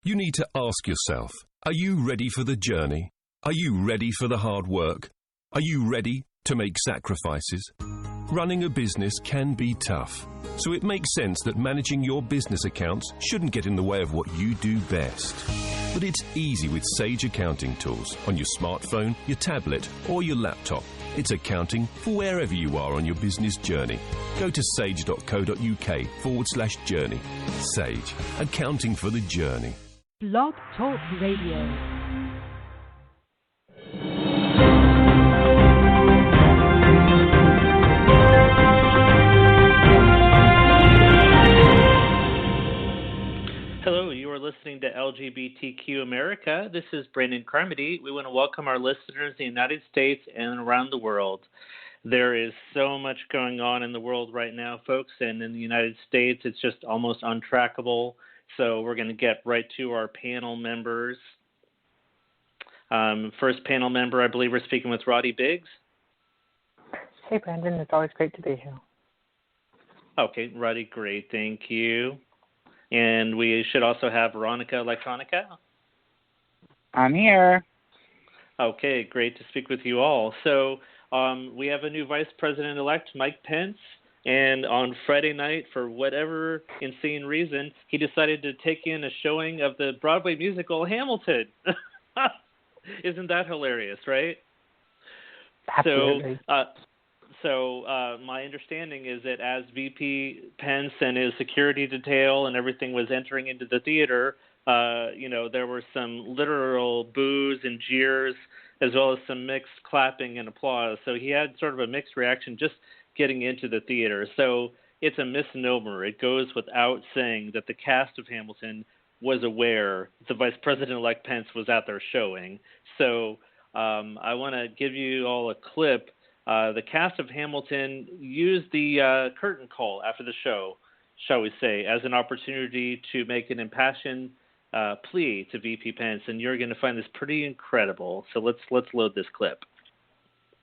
You need to ask yourself, are you ready for the journey? Are you ready for the hard work? Are you ready to make sacrifices? Running a business can be tough, so it makes sense that managing your business accounts shouldn't get in the way of what you do best. But it's easy with Sage accounting tools on your smartphone, your tablet, or your laptop. It's accounting for wherever you are on your business journey. Go to sage.co.uk/journey. Sage, accounting for the journey. Blog Talk Radio. Hello, you are listening to Lgbtq America. This is Brandon Carmody. We want to welcome our listeners in the United States and around the world. There is so much going on in the world right now, folks, and in the United States, it's just almost untrackable. So we're going to get right to our panel members. First panel member, I believe we're speaking with Roddy Biggs. Hey, Brandon. It's always great to be here. Okay, Roddy, great. Thank you. And we should also have Veronika, Elektronika. I'm here. Okay, great to speak with you all. So we have a new Vice President-elect, Mike Pence, and on Friday night, for whatever insane reason, he decided to take in a showing of the Broadway musical Hamilton. Isn't that hilarious, right? Absolutely. So my understanding is that as VP Pence and his security detail and everything was entering into the theater, there were some literal boos and jeers as well as some mixed clapping and applause. So he had sort of a mixed reaction just getting into the theater. So it's a misnomer. It goes without saying that the cast of Hamilton was aware the Vice President-elect Pence was at their showing. So I want to give you all a clip. The cast of Hamilton used the curtain call after the show, shall we say, as an opportunity to make an impassioned plea to VP Pence, and you're going to find this pretty incredible. So let's load this clip.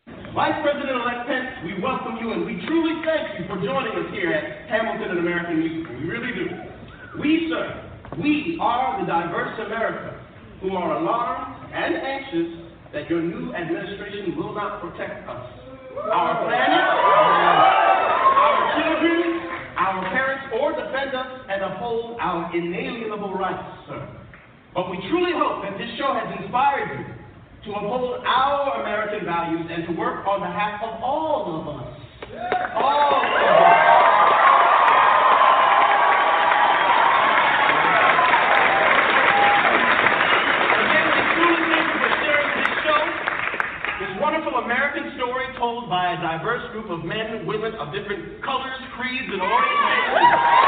Vice President-elect Pence, we welcome you, and we truly thank you for joining us here at Hamilton, an American Musical. We really do. We, sir, we are the diverse America who are alarmed and anxious that your new administration will not protect us, our planet, our children, our parents, or defend us and uphold our inalienable rights, sir. But we truly hope that this show has inspired you to uphold our American values and to work on behalf of all of us. All of us. Wonderful American story told by a diverse group of men and women of different colors, creeds, and orientations.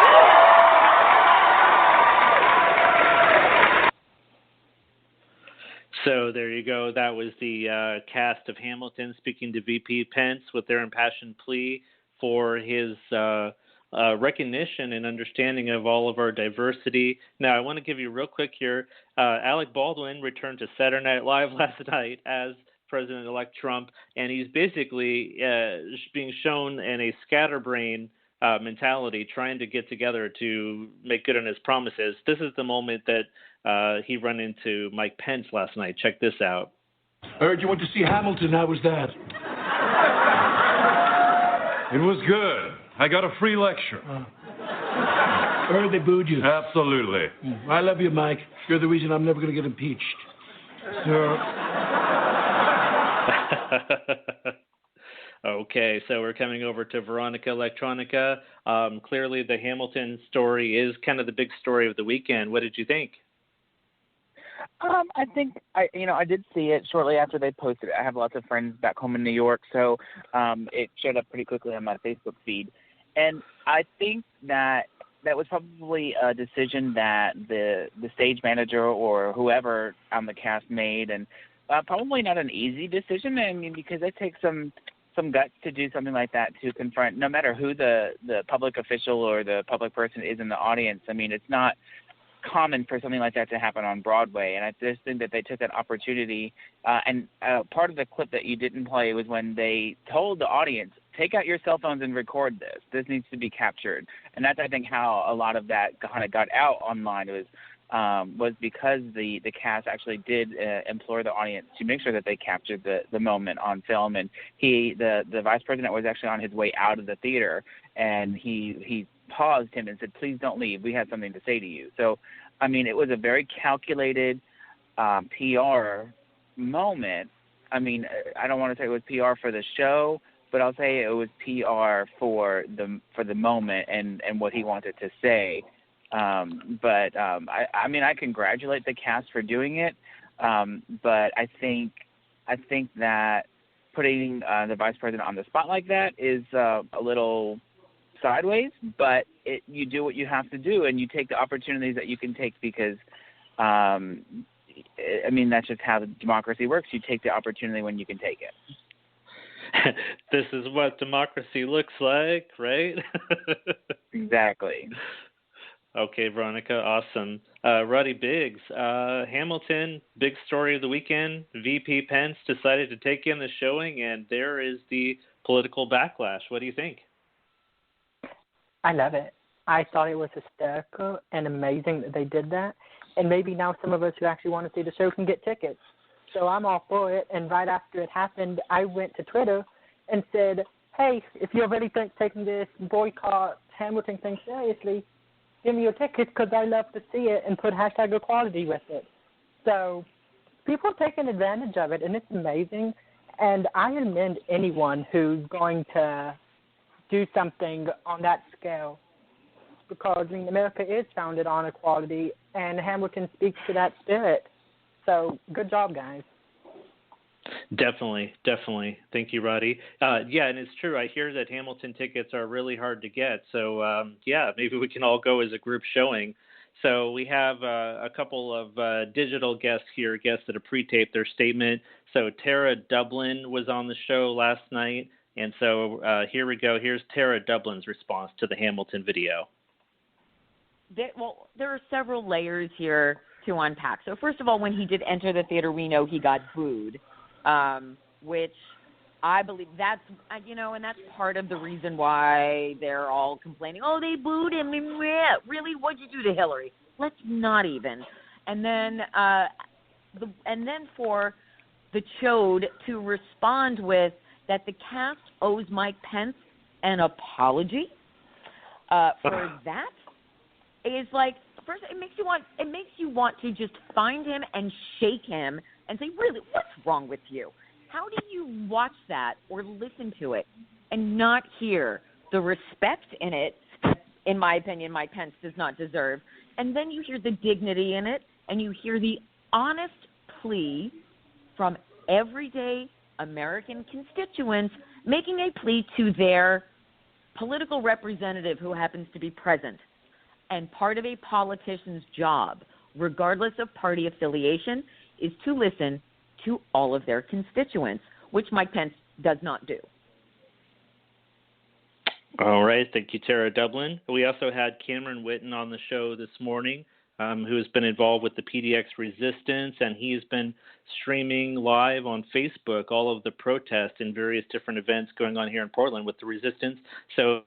So there you go. That was the cast of Hamilton speaking to VP Pence with their impassioned plea for his recognition and understanding of all of our diversity. Now, I want to give you real quick here. Alec Baldwin returned to Saturday Night Live last night as President-elect Trump, and he's basically being shown in a scatterbrain mentality, trying to get together to make good on his promises. This is the moment that he ran into Mike Pence last night. Check this out. I heard you went to see Hamilton. How was that? It was good. I got a free lecture. I heard they booed you. Absolutely. I love you, Mike. You're the reason I'm never going to get impeached. So... Okay, so we're coming over to Veronika, Elektronika. Clearly, the Hamilton story is kind of the big story of the weekend. What did you think? I think I did see it shortly after they posted it. I have lots of friends back home in New York, so it showed up pretty quickly on my Facebook feed. And I think that was probably a decision that the stage manager or whoever on the cast made, and probably not an easy decision. I mean, because it takes some guts to do something like that, to confront no matter who the public official or the public person is in the audience. I mean, it's not common for something like that to happen on Broadway, and I just think that they took that opportunity. And part of the clip that you didn't play was when they told the audience, take out your cell phones and record this. This needs to be captured. And that's, I think, how a lot of that kind of got out online. It was was because the cast actually did implore the audience to make sure that they captured the moment on film. And the vice president was actually on his way out of the theater, and he paused him and said, "Please don't leave. We have something to say to you." So, I mean, it was a very calculated PR moment. I mean, I don't want to say it was PR for the show, but I'll say it was PR for the moment and what he wanted to say. I mean, I congratulate the cast for doing it, but I think that putting the vice president on the spot like that is a little sideways. But you do what you have to do, and you take the opportunities that you can take because, I mean, that's just how the democracy works. You take the opportunity when you can take it. This is what democracy looks like, right? Exactly. Okay, Veronika, awesome. Roddy Biggs, Hamilton, big story of the weekend. VP Pence decided to take in the showing, and there is the political backlash. What do you think? I love it. I thought it was hysterical and amazing that they did that. And maybe now some of us who actually want to see the show can get tickets. So I'm all for it. And right after it happened, I went to Twitter and said, hey, if you're really taking this boycott Hamilton thing seriously, give me your tickets because I love to see it, and put hashtag equality with it. So people are taking advantage of it, and it's amazing. And I commend anyone who's going to do something on that scale because, I mean, America is founded on equality, and Hamilton speaks to that spirit. So good job, guys. Definitely. Thank you, Roddy. Yeah, and it's true. I hear that Hamilton tickets are really hard to get. So, maybe we can all go as a group showing. So we have a couple of digital guests here, guests that have pre-taped their statement. So Tara Dublin was on the show last night. And so here we go. Here's Tara Dublin's response to the Hamilton video. There are several layers here to unpack. So first of all, when he did enter the theater, we know he got booed. Which I believe that's, and that's part of the reason why they're all complaining. Oh, they booed him. Really? What'd you do to Hillary? Let's not even. And then, for the Chode to respond with that the cast owes Mike Pence an apology for that is like, first, it makes you want to just find him and shake him and say, really, what's wrong with you? How do you watch that or listen to it and not hear the respect in it that, in my opinion, Mike Pence does not deserve? And then you hear the dignity in it, and you hear the honest plea from everyday American constituents making a plea to their political representative who happens to be present. And part of a politician's job, regardless of party affiliation, is to listen to all of their constituents, which Mike Pence does not do. All right. Thank you, Tara Dublin. We also had Cameron Whitten on the show this morning, who has been involved with the PDX resistance, and he's been streaming live on Facebook all of the protests and various different events going on here in Portland with the resistance. So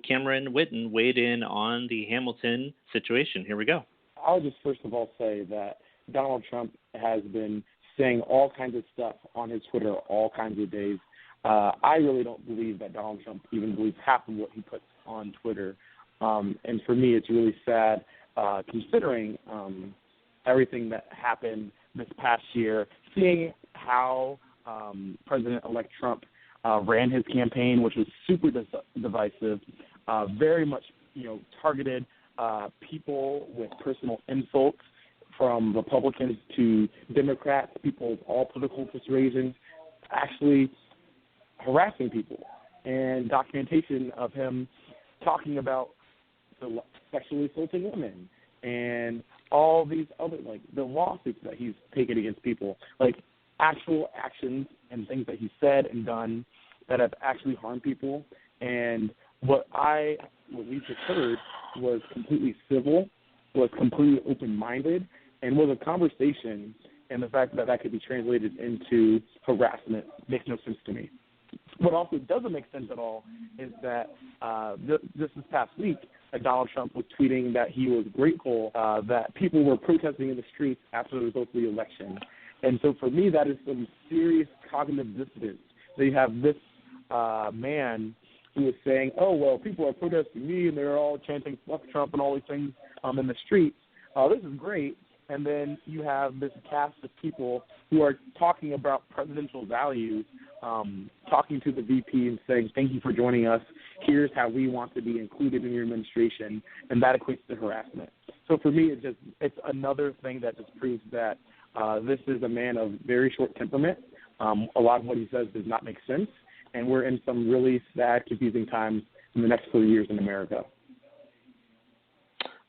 Cameron Whitten weighed in on the Hamilton situation. Here we go. I'll just first of all say that Donald Trump has been saying all kinds of stuff on his Twitter all kinds of days. I really don't believe that Donald Trump even believes half of what he puts on Twitter. And for me, it's really sad considering everything that happened this past year, seeing how President-elect Trump ran his campaign, which was super divisive, very much targeted people with personal insults, from Republicans to Democrats, people of all political persuasions, actually harassing people, and documentation of him talking about sexually assaulting women and all these other, the lawsuits that he's taken against people, actual actions and things that he said and done that have actually harmed people. And what we just heard was completely civil, was completely open-minded, and was a conversation, and the fact that that could be translated into harassment makes no sense to me. What also doesn't make sense at all is that this past week, Donald Trump was tweeting that he was grateful that people were protesting in the streets after the results of the election. And so for me, that is some serious cognitive dissonance. So you have this man who is saying, oh, well, people are protesting me and they're all chanting fuck Trump and all these things in the streets. This is great. And then you have this cast of people who are talking about presidential values, talking to the VP and saying, thank you for joining us. Here's how we want to be included in your administration. And that equates to harassment. So for me, it's another thing that just proves that this is a man of very short temperament. A lot of what he says does not make sense. And we're in some really sad, confusing times in the next 4 years in America.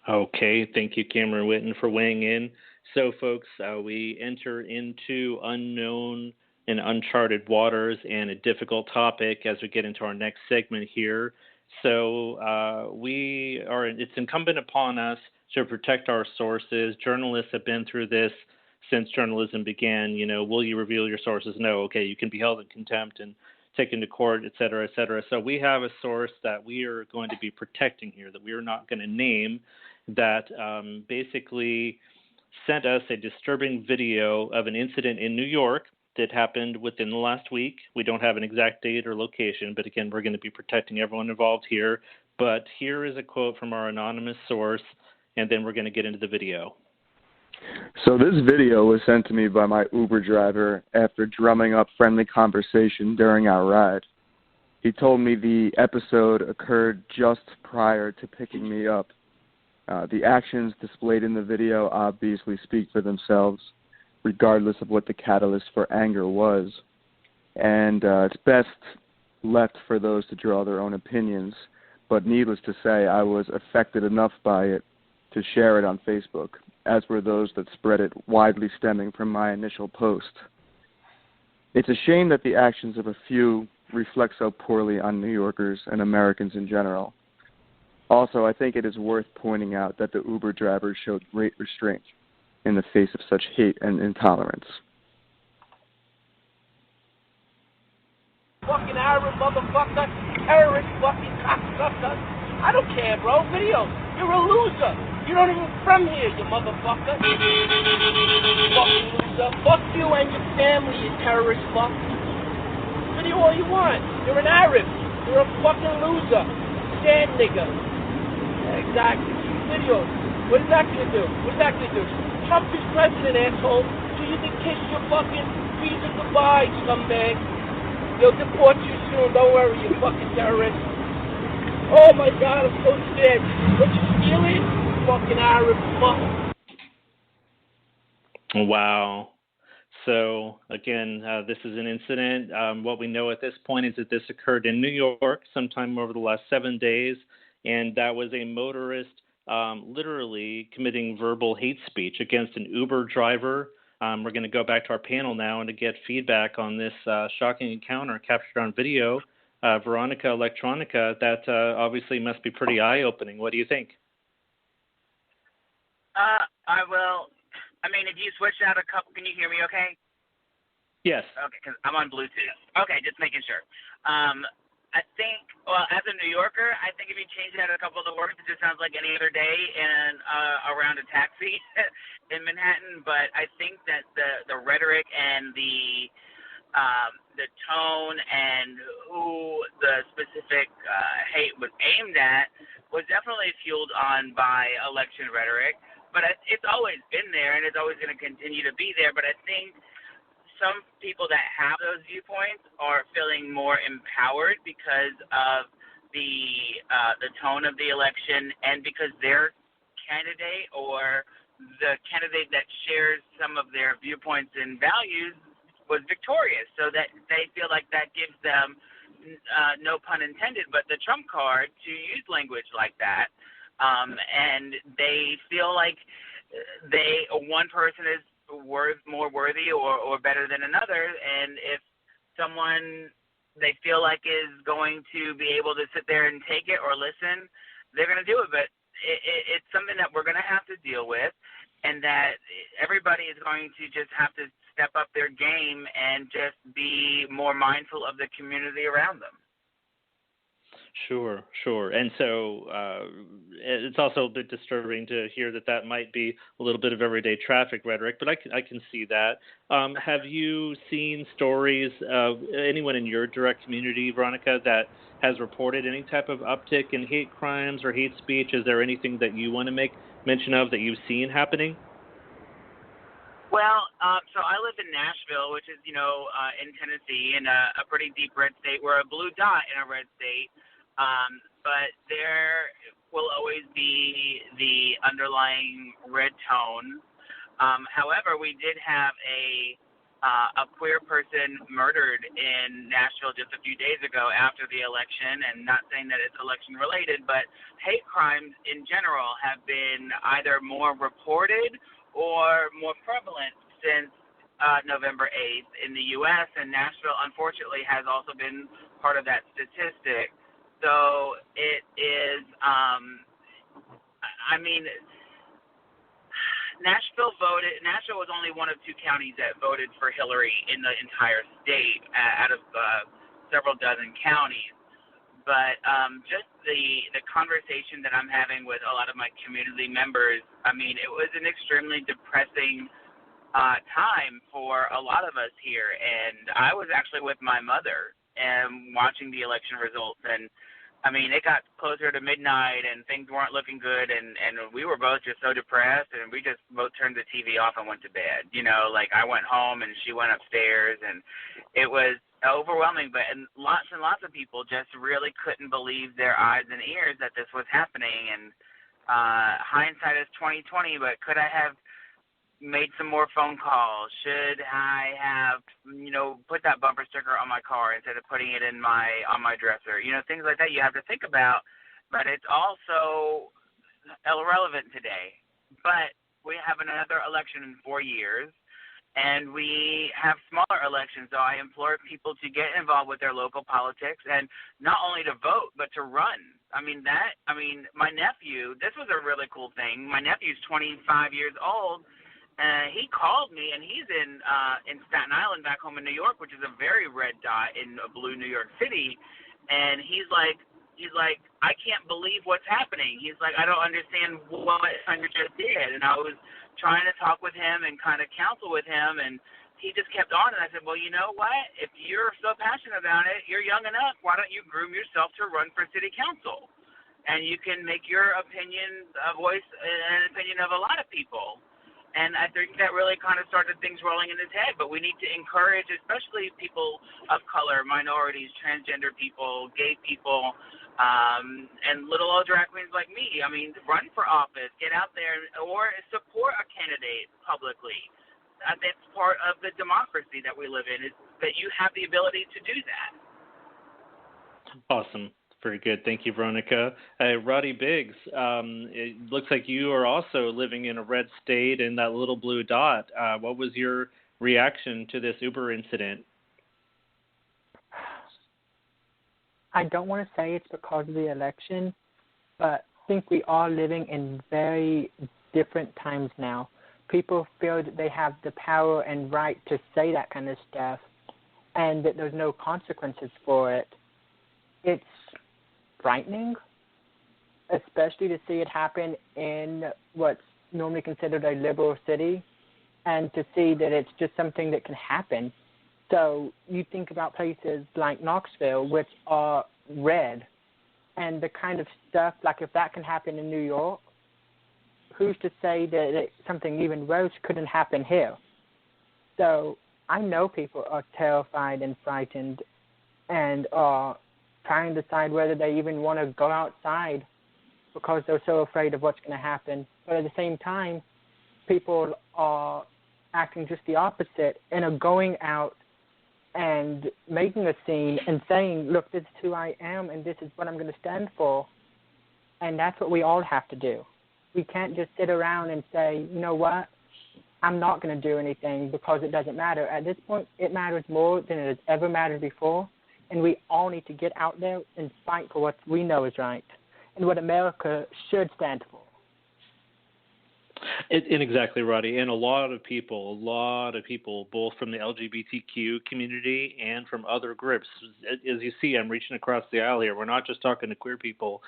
Okay, thank you, Cameron Whitten, for weighing in. So, folks, we enter into unknown and uncharted waters and a difficult topic as we get into our next segment here. So it's incumbent upon us to protect our sources. Journalists have been through this since journalism began. You know, will you reveal your sources? No. Okay, you can be held in contempt and taken to court, et cetera, et cetera. So we have a source that we are going to be protecting here, that we are not going to name, that basically sent us a disturbing video of an incident in New York that happened within the last week. We don't have an exact date or location, but again, we're going to be protecting everyone involved here. But here is a quote from our anonymous source, and then we're going to get into the video. So this video was sent to me by my Uber driver after drumming up friendly conversation during our ride. He told me the episode occurred just prior to picking me up. The actions displayed in the video obviously speak for themselves, regardless of what the catalyst for anger was. And it's best left for those to draw their own opinions. But needless to say, I was affected enough by it to share it on Facebook, as were those that spread it widely stemming from my initial post. It's a shame that the actions of a few reflect so poorly on New Yorkers and Americans in general. Also, I think it is worth pointing out that the Uber driver showed great restraint in the face of such hate and intolerance. Fucking Arab motherfucker, terrorist fucking cocksucker. I don't care, bro. Video. You're a loser. You're not even from here, you motherfucker. Fucking loser. Fuck you and your family, you terrorist fuck. Video all you want. You're an Arab. You're a fucking loser. Stand nigga. Yeah, exactly. Videos. What is that gonna do? What's that gonna do? Trump is president, asshole. So you can kiss your fucking visa goodbye, scumbag. They'll deport you soon. Don't worry, you fucking terrorist. Oh my God, I'm so scared. What you stealing? Fucking Arab fuck. Wow. So, again, this is an incident. What we know at this point is that this occurred in New York sometime over the last 7 days, and that was a motorist literally committing verbal hate speech against an Uber driver. We're going to go back to our panel now and to get feedback on this shocking encounter captured on video. Veronika, Elektronika, that obviously must be pretty eye-opening. What do you think? I will. I mean, if you switch out a couple, can you hear me okay? Yes. Okay, because I'm on Bluetooth. Okay, just making sure. I think, well, as a New Yorker, I think if you change out a couple of the words, it just sounds like any other day in around a taxi in Manhattan. But I think that the rhetoric and the tone and who the specific hate was aimed at was definitely fueled on by election rhetoric. But it's always been there, and it's always going to continue to be there. But I think some people that have those viewpoints are feeling more empowered because of the tone of the election and because their candidate or the candidate that shares some of their viewpoints and values was victorious. So that they feel like that gives them, no pun intended, but the trump card to use language like that. And they feel like one person is more worthy or better than another, and if someone they feel like is going to be able to sit there and take it or listen, they're going to do it. But it's something that we're going to have to deal with, and that everybody is going to just have to step up their game and just be more mindful of the community around them. Sure, sure. And so it's also a bit disturbing to hear that might be a little bit of everyday traffic rhetoric, but I can see that. Have you seen stories of anyone in your direct community, Veronika, that has reported any type of uptick in hate crimes or hate speech? Is there anything that you want to make mention of that you've seen happening? Well, so I live in Nashville, which is, in Tennessee, in a pretty deep red state. We're a blue dot in a red state. But there will always be the underlying red tone. However, we did have a queer person murdered in Nashville just a few days ago after the election, and not saying that it's election related, but hate crimes in general have been either more reported or more prevalent since November 8th in the U.S., and Nashville, unfortunately, has also been part of that statistic. So it is, Nashville was only one of two counties that voted for Hillary in the entire state out of several dozen counties. But just the conversation that I'm having with a lot of my community members, it was an extremely depressing time for a lot of us here. And I was actually with my mother and watching the election results, and it got closer to midnight and things weren't looking good, and we were both just so depressed, and we just both turned the TV off and went to bed. I went home and she went upstairs, and it was overwhelming, and lots of people just really couldn't believe their eyes and ears that this was happening. And hindsight is 20/20, but could I have made some more phone calls? Should I have, put that bumper sticker on my car instead of putting it on my dresser? Things like that you have to think about, but it's also irrelevant today. But we have another election in 4 years, and we have smaller elections, so I implore people to get involved with their local politics, and not only to vote, but to run. My nephew, this was a really cool thing. My nephew's 25 years old. He called me, and he's in Staten Island back home in New York, which is a very red dot in a blue New York City. And he's like, I can't believe what's happening. He's like, I don't understand what Sandra just did. And I was trying to talk with him and kind of counsel with him, and he just kept on. And I said, well, you know what? If you're so passionate about it, you're young enough. Why don't you groom yourself to run for city council? And you can make your opinion a voice, an opinion of a lot of people. And I think that really kind of started things rolling in his head. But we need to encourage, especially people of color, minorities, transgender people, gay people, and little old drag queens like me. Run for office, get out there, or support a candidate publicly. That's part of the democracy that we live in, is that you have the ability to do that. Awesome. Very good. Thank you, Veronika. Roddy Biggs, it looks like you are also living in a red state in that little blue dot. What was your reaction to this Uber incident? I don't want to say it's because of the election, but I think we are living in very different times now. People feel that they have the power and right to say that kind of stuff, and that there's no consequences for it. It's frightening, especially to see it happen in what's normally considered a liberal city, and to see that it's just something that can happen. So you think about places like Knoxville, which are red, and the kind of stuff, like if that can happen in New York, who's to say that something even worse couldn't happen here? So I know people are terrified and frightened and are trying to decide whether they even want to go outside because they're so afraid of what's going to happen. But at the same time, people are acting just the opposite and are going out and making a scene and saying, look, this is who I am and this is what I'm going to stand for. And that's what we all have to do. We can't just sit around and say, you know what, I'm not going to do anything because it doesn't matter. At this point, it matters more than it has ever mattered before. And we all need to get out there and fight for what we know is right and what America should stand for. And exactly, Roddy. And a lot of people, both from the LGBTQ community and from other groups. As you see, I'm reaching across the aisle here. We're not just talking to queer people.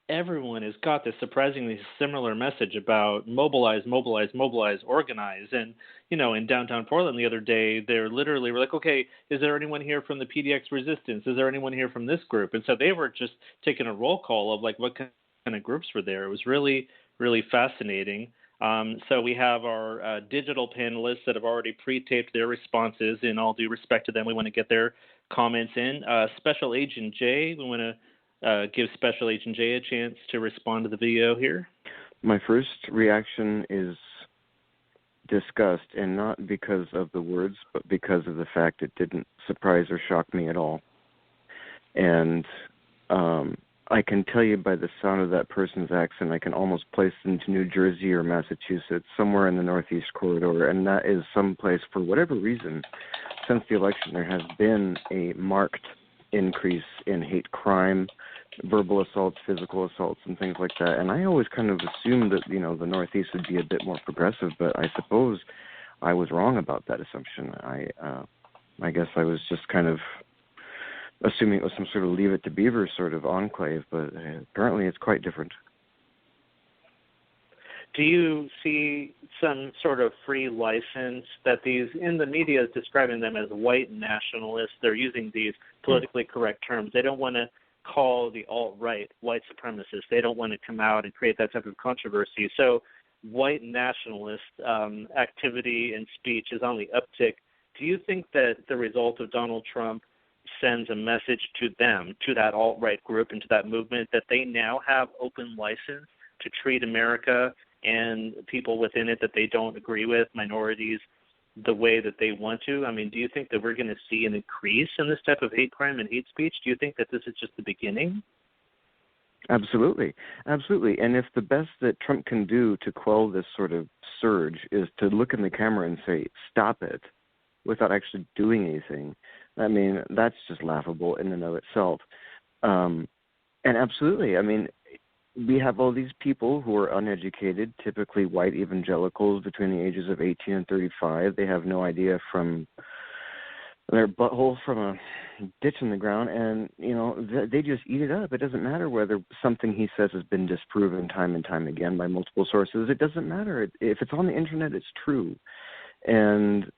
Everyone has got this surprisingly similar message about mobilize, mobilize, mobilize, organize. And, in downtown Portland the other day, we're like, okay, is there anyone here from the PDX resistance? Is there anyone here from this group? And so they were just taking a roll call of like what kind of groups were there. It was really, really fascinating. So we have our digital panelists that have already pre-taped their responses. In all due respect to them, we want to get their comments in. Special Agent Jay, we want to give Special Agent Jay a chance to respond to the video here. My first reaction is disgust, and not because of the words, but because of the fact it didn't surprise or shock me at all. And I can tell you by the sound of that person's accent, I can almost place them to New Jersey or Massachusetts, somewhere in the Northeast corridor, and that is someplace, for whatever reason, since the election, there has been a marked increase in hate crime, verbal assaults, physical assaults, and things like that. And I always kind of assumed that, the Northeast would be a bit more progressive, but I suppose I was wrong about that assumption. I guess I was just kind of assuming it was some sort of Leave It to Beaver sort of enclave, but apparently it's quite different. Do you see some sort of free license that these, in the media is describing them as white nationalists? They're using these politically correct terms. They don't want to call the alt-right white supremacists. They don't want to come out and create that type of controversy. So white nationalist activity and speech is on the uptick. Do you think that the result of Donald Trump sends a message to them, to that alt-right group and to that movement, that they now have open license to treat America and people within it that they don't agree with, minorities, the way that they want to? I mean, do you think that we're going to see an increase in this type of hate crime and hate speech? Do you think that this is just the beginning? Absolutely. Absolutely. And if the best that Trump can do to quell this sort of surge is to look in the camera and say, stop it, without actually doing anything, I mean, that's just laughable in and of itself. And absolutely, I mean, we have all these people who are uneducated, typically white evangelicals between the ages of 18 and 35. They have no idea from their butthole from a ditch in the ground, and, they just eat it up. It doesn't matter whether something he says has been disproven time and time again by multiple sources. It doesn't matter. If it's on the internet, it's true. And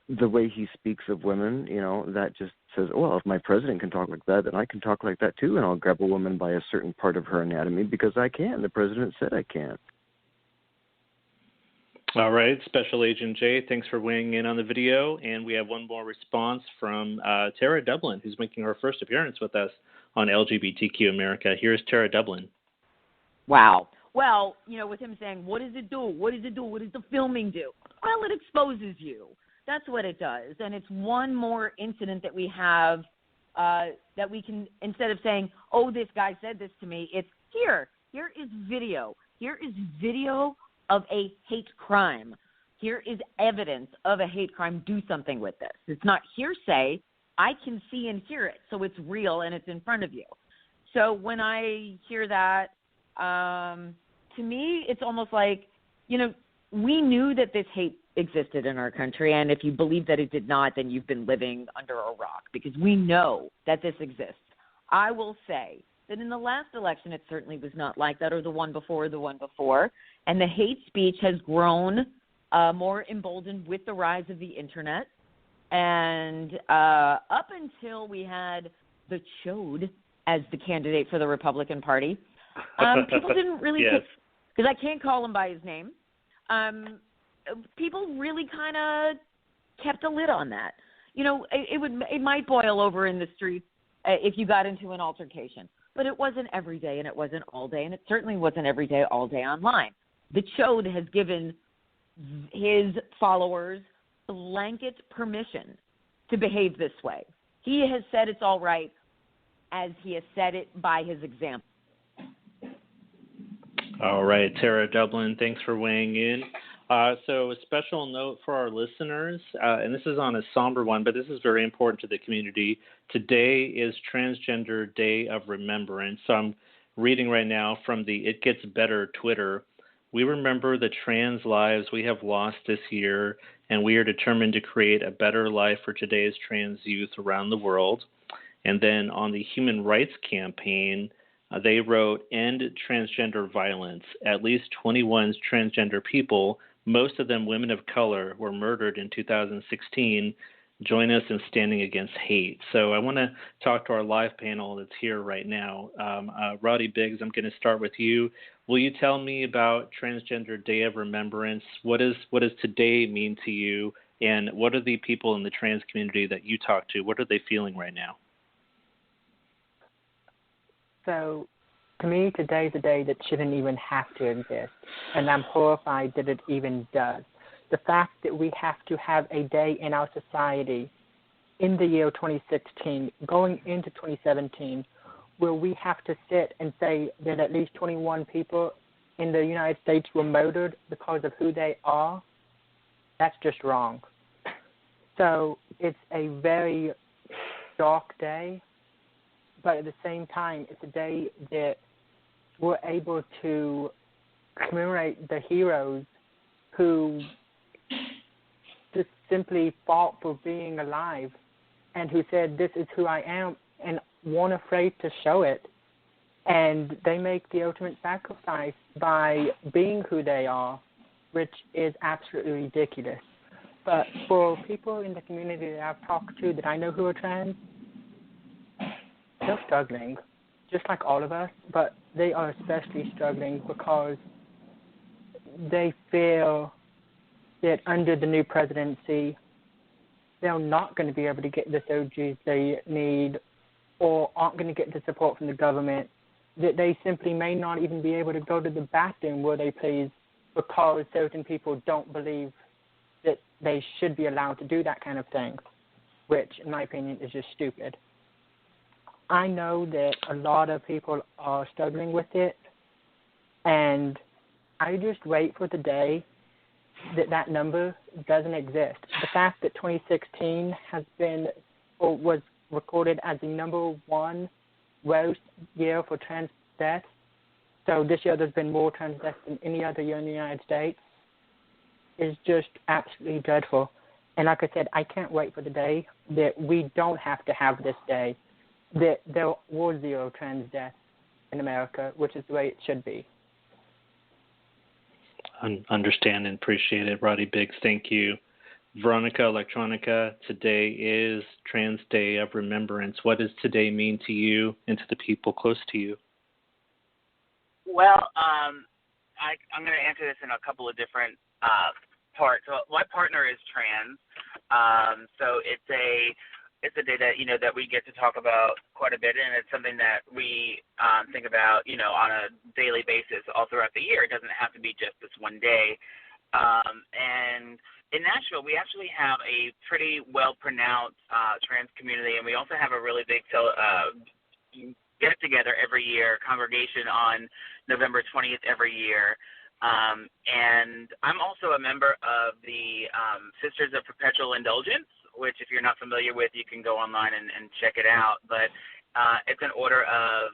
the way he speaks of women, that just says, well, if my president can talk like that, then I can talk like that too, and I'll grab a woman by a certain part of her anatomy because I can. The president said I can. All right, Special Agent Jay, thanks for weighing in on the video. And we have one more response from Tara Dublin, who's making her first appearance with us on LGBTQ America. Here's Tara Dublin. Wow. Well, with him saying, what does it do? What does it do? What does the filming do? Well, it exposes you. That's what it does. And it's one more incident that we have that we can, instead of saying, oh, this guy said this to me, it's here. Here is video. Here is video of a hate crime. Here is evidence of a hate crime. Do something with this. It's not hearsay. I can see and hear it, so it's real and it's in front of you. So when I hear that, to me, it's almost like, we knew that this hate existed in our country, and if you believe that it did not, then you've been living under a rock, because we know that this exists. I will say that in the last election, it certainly was not like that, or the one before, and the hate speech has grown more emboldened with the rise of the internet, and up until we had the Chode as the candidate for the Republican Party, people didn't really yes. because I can't call him by his name. People really kind of kept a lid on that. It might boil over in the streets if you got into an altercation, but it wasn't every day, and it wasn't all day, and it certainly wasn't every day, all day online. The Chode has given his followers blanket permission to behave this way. He has said it's all right, as he has said it by his example. All right, Tara Dublin, thanks for weighing in. So a special note for our listeners, and this is on a somber one, but this is very important to the community. Today is Transgender Day of Remembrance. So I'm reading right now from the It Gets Better Twitter. We remember the trans lives we have lost this year, and we are determined to create a better life for today's trans youth around the world. And then on the Human Rights Campaign, they wrote, "End transgender violence. At least 21 transgender people, most of them women of color, were murdered in 2016. Join us in standing against hate." So I want to talk to our live panel that's here right now. Roddy Biggs, I'm going to start with you. Will you tell me about Transgender Day of Remembrance? What does today mean to you? And what are the people in the trans community that you talk to? What are they feeling right now? So, to me, today's a day that shouldn't even have to exist, and I'm horrified that it even does. The fact that we have to have a day in our society in the year 2016, going into 2017, where we have to sit and say that at least 21 people in the United States were murdered because of who they are, that's just wrong. So it's a very dark day, but at the same time, it's a day that we're able to commemorate the heroes who just simply fought for being alive and who said, "This is who I am," and weren't afraid to show it. And they make the ultimate sacrifice by being who they are, which is absolutely ridiculous. But for people in the community that I've talked to that I know who are trans, they're struggling, just like all of us, but they are especially struggling because they feel that under the new presidency, they're not going to be able to get the surgeries they need or aren't going to get the support from the government, that they simply may not even be able to go to the bathroom where they please because certain people don't believe that they should be allowed to do that kind of thing, which, in my opinion, is just stupid. I know that a lot of people are struggling with it, and I just wait for the day that number doesn't exist. The fact that 2016 has been or was recorded as the number one worst year for trans deaths, so this year there's been more trans deaths than any other year in the United States, is just absolutely dreadful. And like I said, I can't wait for the day that we don't have to have this day, that there were 0 trans deaths in America, which is the way it should be. Understand and appreciate it, Roddy Biggs. Thank you. Veronika, Elektronika, today is Trans Day of Remembrance. What does today mean to you and to the people close to you? Well, I'm going to answer this in a couple of different parts. So my partner is trans, so it's a day that that we get to talk about quite a bit, and it's something that we think about on a daily basis all throughout the year. It doesn't have to be just this one day. And in Nashville, we actually have a pretty well-pronounced trans community, and we also have a really big get-together every year, congregation on November 20th every year. And I'm also a member of the Sisters of Perpetual Indulgence, which if you're not familiar with, you can go online and check it out. But it's an order of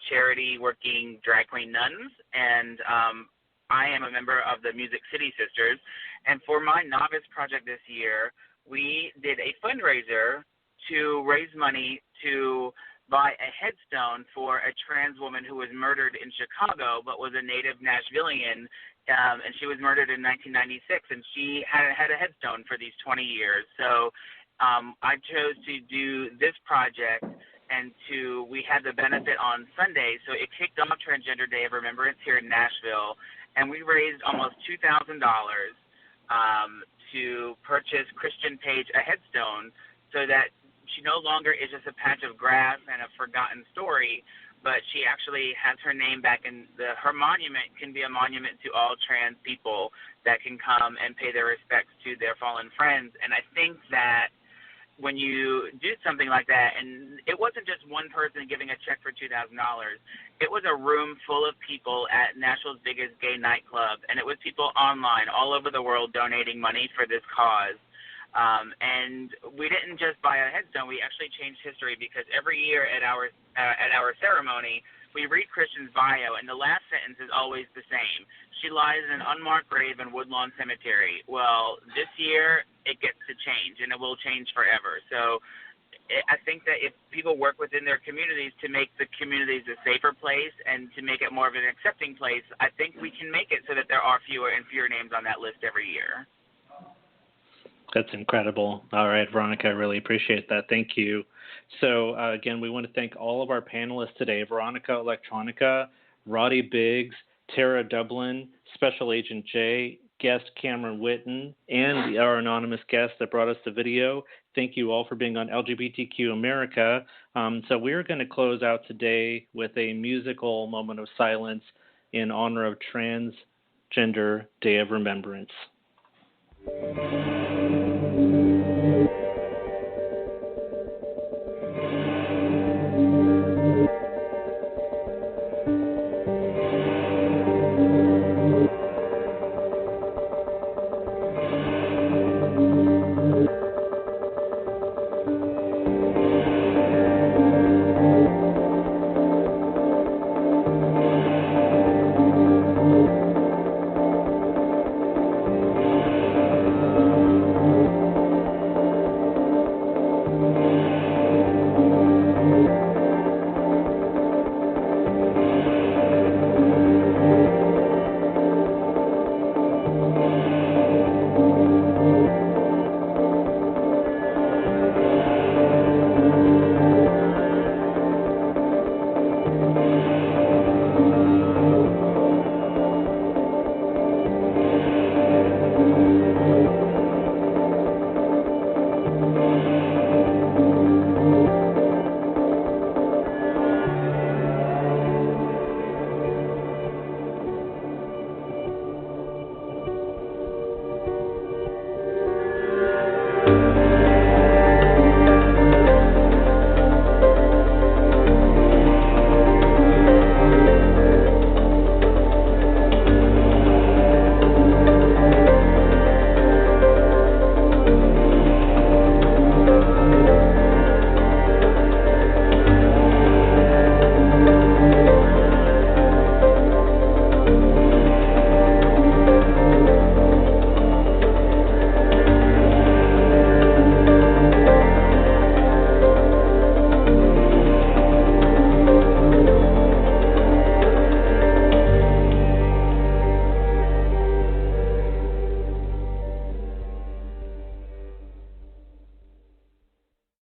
charity working drag queen nuns, and I am a member of the Music City Sisters. And for my novice project this year, we did a fundraiser to raise money to buy a headstone for a trans woman who was murdered in Chicago but was a native Nashvilleian, and she was murdered in 1996, and she had a headstone for these 20 years. So I chose to do this project, and we had the benefit on Sunday, so it kicked off Transgender Day of Remembrance here in Nashville, and we raised almost $2,000 to purchase Christian Page a headstone so that she no longer is just a patch of grass and a forgotten story, but she actually has her name back, and her monument can be a monument to all trans people that can come and pay their respects to their fallen friends. And I think that when you do something like that, and it wasn't just one person giving a check for $2,000, it was a room full of people at Nashville's biggest gay nightclub, and it was people online all over the world donating money for this cause. And we didn't just buy a headstone; we actually changed history, because every year at our ceremony, we read Christian's bio, and the last sentence is always the same. She lies in an unmarked grave in Woodlawn Cemetery. Well, this year it gets to change, and it will change forever. So I think that if people work within their communities to make the communities a safer place and to make it more of an accepting place, I think we can make it so that there are fewer and fewer names on that list every year. That's incredible. All right, Veronika, I really appreciate that. Thank you. So, again, we want to thank all of our panelists today, Veronika Elektronika, Roddy Biggs, Tara Dublin, Special Agent J, guest Cameron Whitten, and our anonymous guest that brought us the video. Thank you all for being on LGBTQ America. So we're going to close out today with a musical moment of silence in honor of Transgender Day of Remembrance.